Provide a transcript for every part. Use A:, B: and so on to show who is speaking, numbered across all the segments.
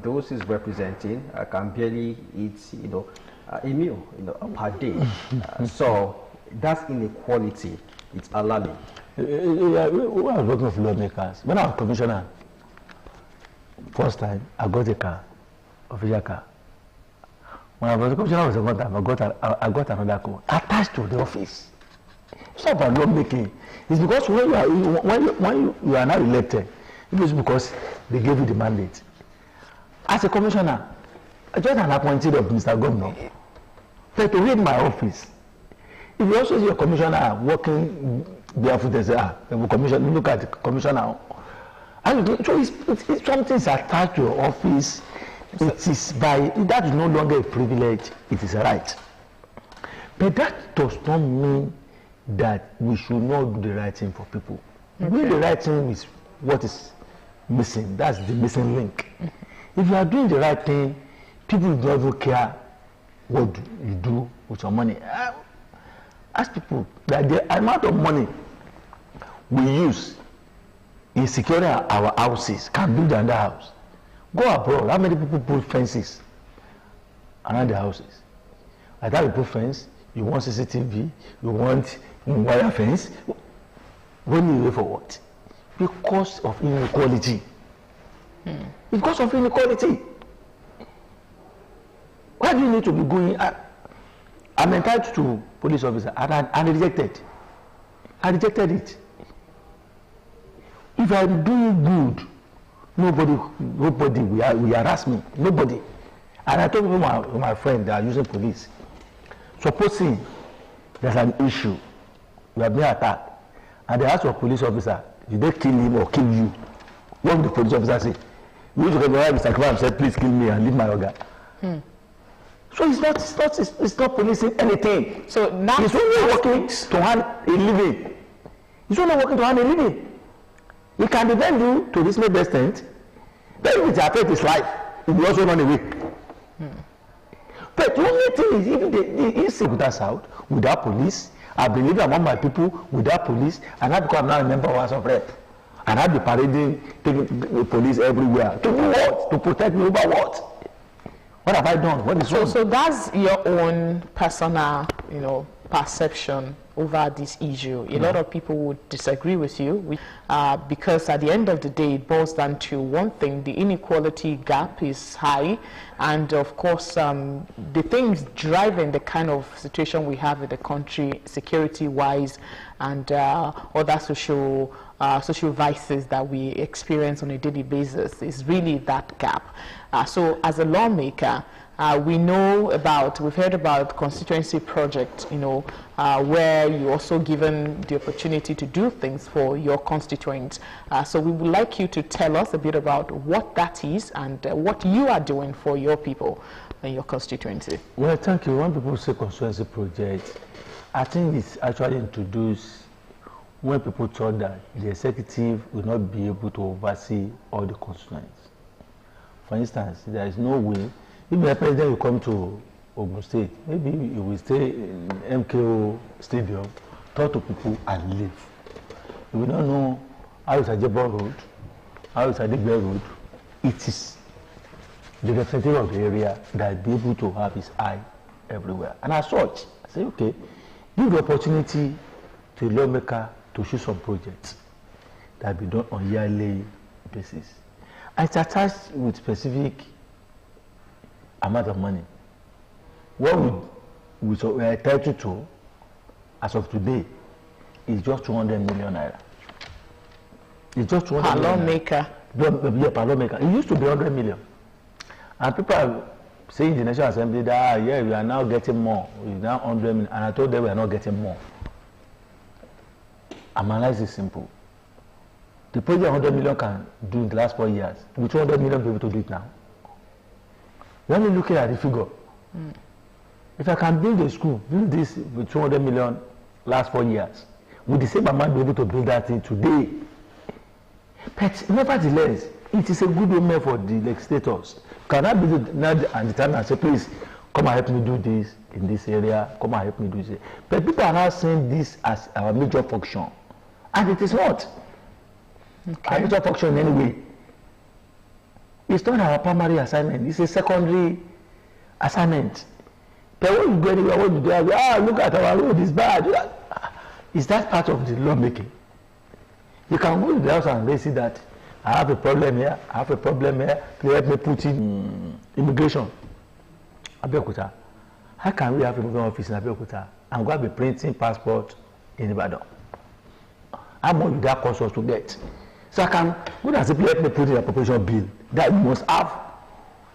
A: those he's representing can barely eat, a meal, per day. So that's inequality. It's alarming.
B: When I was working with lawmakers, when I was commissioner, first time I got a car, official car. When I was a commissioner, second time I got another car attached to the office. It's not about lawmaking. It's because when you are now elected, it is because they gave you the mandate. As a commissioner, I just an appointee of Mr. Governor. But to read my office, if you also see a commissioner working barefoot and say, commissioner, look at the commissioner. So it's something is attached to your office. It is that is no longer a privilege, it is a right. But that does not mean that we should not do the right thing for people. Okay. Doing the right thing is what is missing. That's the missing link. If you are doing the right thing, people don't even care what you do with your money. Ask people that the amount of money we use in securing our houses can build another house. Go abroad. How many people put fences around the houses? At that you put fence, you want CCTV, you want wire fence. When you wait for what? Because of inequality. Because of inequality. Why do you need to be going? I'm entitled to police officer and I rejected. I rejected it. If I'm doing good, nobody will harass me. Nobody. And I told my friend that are using police. Supposing there's an issue, you have been attacked, and they ask your police officer, did they kill him or kill you? What would the police officer say? You need to come around Mr. Kwan and say, please kill me and leave my organ. So it's not policing anything. So now it's only working to earn a living. It's only working to earn a living. He can defend you to this level extent. Then if it affects his life, he will also run away. But the only thing is, if they without South, without police, I believe among my people without police, and I become now a member of House of Rep. And I'll be parading, taking the police everywhere. To do what? To protect me over what? What have I done? What is wrong?
C: So that's your own personal, perception over this issue. A lot of people would disagree with you because at the end of the day, it boils down to one thing: the inequality gap is high, and of course, the things driving the kind of situation we have in the country, security-wise, and other social vices that we experience on a daily basis is really that gap. So as a lawmaker, we've heard about constituency projects, where you're also given the opportunity to do things for your constituents. So we would like you to tell us a bit about what that is and what you are doing for your people and your constituency.
B: Well, thank you. When people say constituency project, I think it's actually introduced when people thought that the executive will not be able to oversee all the constituents. For instance, there is no way, if the president will come to Ogun State, maybe he will stay in MKO Stadium, talk to people and leave. We don't know how is Ajebo Road, how is Adigbe Road. It is the representative of the area that will be able to have his eye everywhere. And as such, I say, okay, give the opportunity to the lawmaker to shoot some projects that will be done on yearly basis. And it's attached with specific amount of money. What we are entitled to, as of today, is just 200 million naira. It's just 200 million.
C: Lawmaker.
B: Yeah, per lawmaker. It used to be 100 million. And people are saying in the National Assembly that, yeah, we are now getting more. We are now 100 million. And I told them we are not getting more. Analyze is simple. The project 100 million can do in the last 4 years. With 200 million, be able to do it now. When you look at the figure, if I can build a school, build this with 200 million last 4 years, with the same amount, be able to build that thing today. But nevertheless, it is a good omen for the legislators. Can I be and determine and say, please, come and help me do this in this area, come and help me do this. But people are now seeing this as our major function. And it is not. Okay. Our major function in any way. It's not our primary assignment. It's a secondary assignment. But when you go anywhere, what you do, look at our road, it's bad. Is that part of the lawmaking? You can go to the house and they see that I have a problem here, I have a problem here. Please help me put in immigration. Abeokuta. How can we have an office in Abeokuta and go and be printing passport in Ibadan? How much would that cost us to get? So I can go and simply help me put in a appropriation bill that we must have.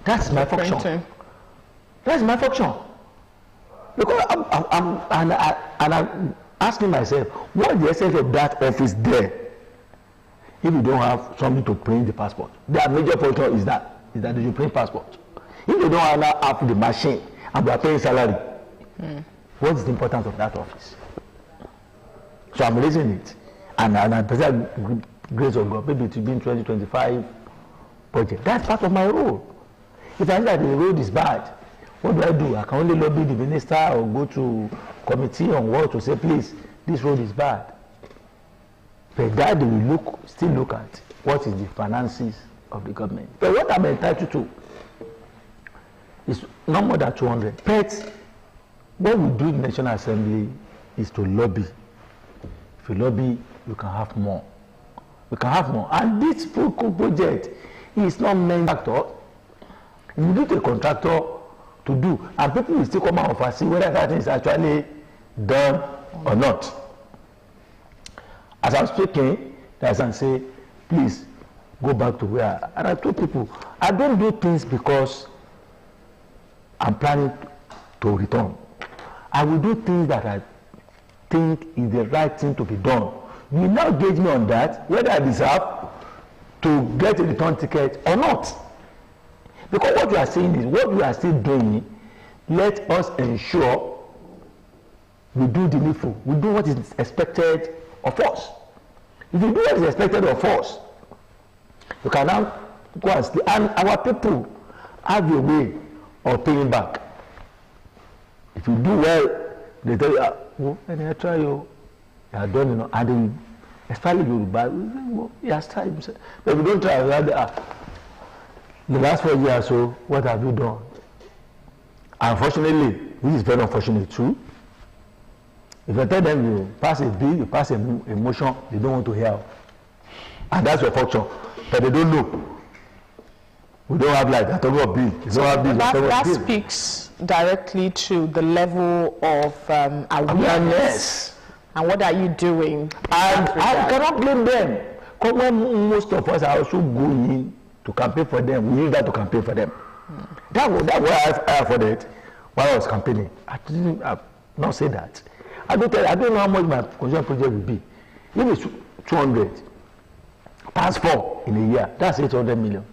B: That's my function. Printing. That's my function. Because I'm asking myself, what is the essence of that office there if you don't have something to print the passport? Their major function is that they should print passport. If they don't have the machine and they are paying salary, what is the importance of that office? So I'm raising it, and I present grace of God, maybe it will be in 2025 budget. That's part of my role. If I know that the road is bad, what do? I can only lobby the minister or go to committee on what to say, please, this road is bad. But that they will still look at what is the finances of the government. But what I'm entitled to is not more than 200. But what we do in the National Assembly is to lobby. If you lobby, you can have more. We can have more. And this project is not meant factor. You need a contractor to do, and people will still come out and see whether that is actually done or not. As I'm speaking, I can say, please go back to where. And I told people, I don't do things because I'm planning to return. I will do things that I think is the right thing to be done. You now gauge me on that, whether I deserve to get a return ticket or not. Because what you are saying is, what we are still doing, let us ensure we do the needful. We do what is expected of us. If you do what is expected of us, you can now go and sleep. And our people have a way of paying back. If you do well, they tell you, well, I try you are done, you know, and then, especially Yoruba, yes, time. But if you don't try, the last 4 years or so, what have you done? Unfortunately, this is very unfortunate too. If you tell them you pass a bill, you pass a motion, they don't want to hear. And that's your function. But they don't know. We don't have like that of bill.
C: That speaks directly to the level of awareness. And what are you doing?
B: And I cannot blame them. Because when most of us are also going to campaign for them, we use that to campaign for them. That was I afforded while I was campaigning. I've not said that. I don't know how much my construction project will be. If it's 200 times 4 in a year, that's 800 million.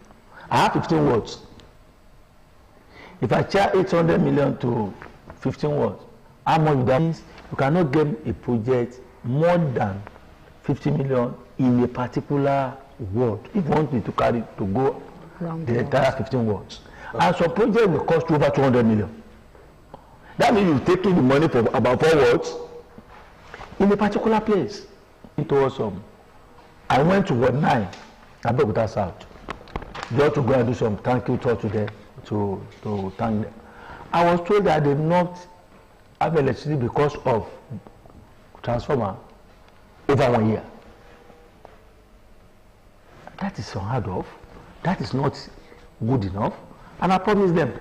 B: I have 15 wards. If I charge 800 million to 15 wards, how much that means? You cannot get a project more than 50 million in a particular ward if you want me to carry to go around the entire 15 wards. And some projects will cost over 200 million. That means you're taking the money for about 4 wards in a particular place. It was I went to Ward 9, Abeokuta South, just to go and do some thank you talk to them, to thank them. I was told that they not have electricity because of transformer over 1 year. That is unheard of. That is not good enough. And I promise them,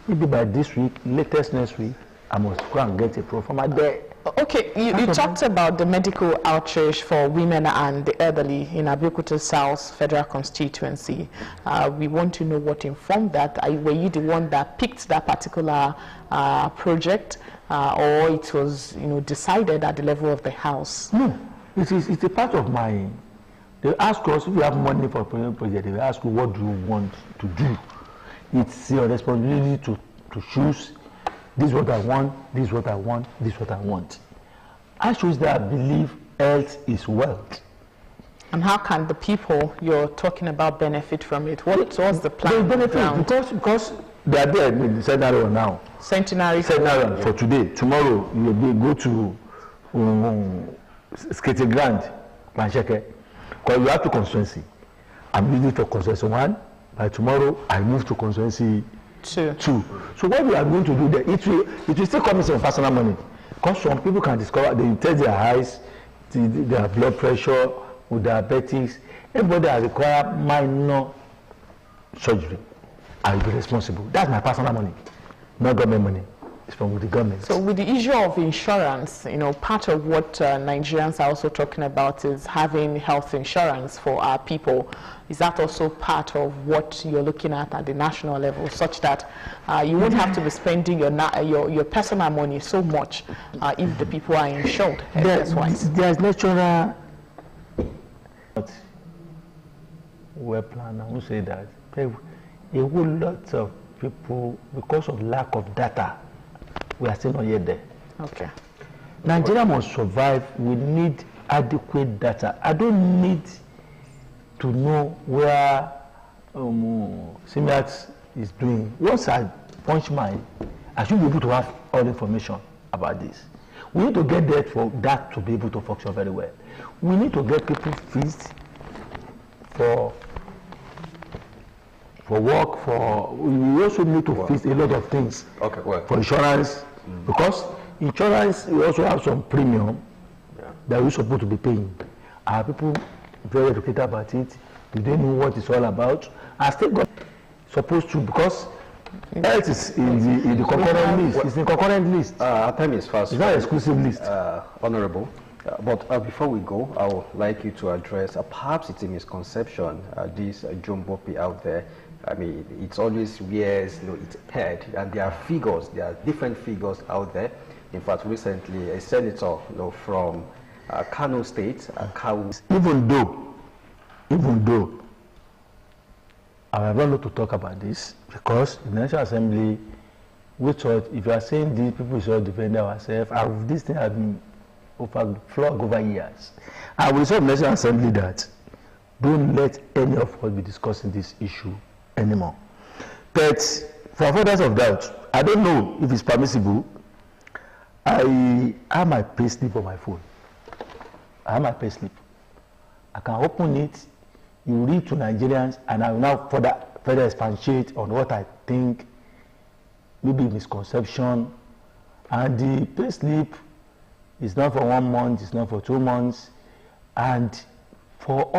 B: maybe by this week, latest next week, I must go and get a transformer there.
C: Okay, you talked about the medical outreach for women and the elderly in Abeokuta South Federal Constituency. We want to know what informed that. Were you the one that picked that particular project, or it was, decided at the level of the House?
B: No, it's a part of my. They ask us if you have money for a project. They will ask you what do you want to do. It's your responsibility to choose. This is what I want, this is what I want, this is what I want. I choose that I believe health is wealth.
C: And how can the people you're talking about benefit from it? What's the plan?
B: They benefit because they are there in the centenary now.
C: Centenary
B: for today. Tomorrow you will go to Skating Grand, Mancheke, because you have to constituency. I'm using it for constituency 1. By tomorrow, I move to constituency 2. So what we are going to do there, it will still come in some personal money. Because some people can discover, they test their eyes, their blood pressure, with diabetics. Everybody that require minor surgery, I will be responsible. That's my personal money, not government money. It's from the government.
C: So with the issue of insurance, part of what Nigerians are also talking about is having health insurance for our people. Is that also part of what you're looking at the national level, such that you won't have to be spending your personal money so much if the people are insured health-wise?
B: There's natural well planned. I would say that a whole lot of people, because of lack of data, we are still not yet there.
C: Okay.
B: Nigeria must survive. We need adequate data. I don't need to know where Simiat is doing. Once I punch mine, I should be able to have all information about this. We need to get there for that to be able to function very well. We need to get people fees for work, we also need to fix a lot of things.
A: Okay, well.
B: For insurance, because insurance, we also have some premium that we're supposed to be paying. Are people very educated about it? Do they know what it's all about? I still got supposed to, because health is in the concurrent list. It's in the concurrent list.
A: Our time is fast.
B: It's not an exclusive list.
A: Honorable. But before we go, I would like you to address, perhaps it's a misconception, this jumbo-pay out there. I mean, it's always wears, it's head, and there are figures, there are different figures out there. In fact, recently, a senator, from Kano State,
B: even though I have not to talk about this, because in the National Assembly, we thought if you are saying these people should defend ourselves, this thing has been flogged over years. And we saw in the National Assembly that don't let any of us be discussing this issue anymore. But for avoidance of doubt, I don't know if it's permissible. I have my pay slip on my phone. I have my pay slip. I can open it, you read to Nigerians, and I will now further expatiate on what I think maybe misconception. And the pay slip is not for 1 month, it's not for 2 months, and for all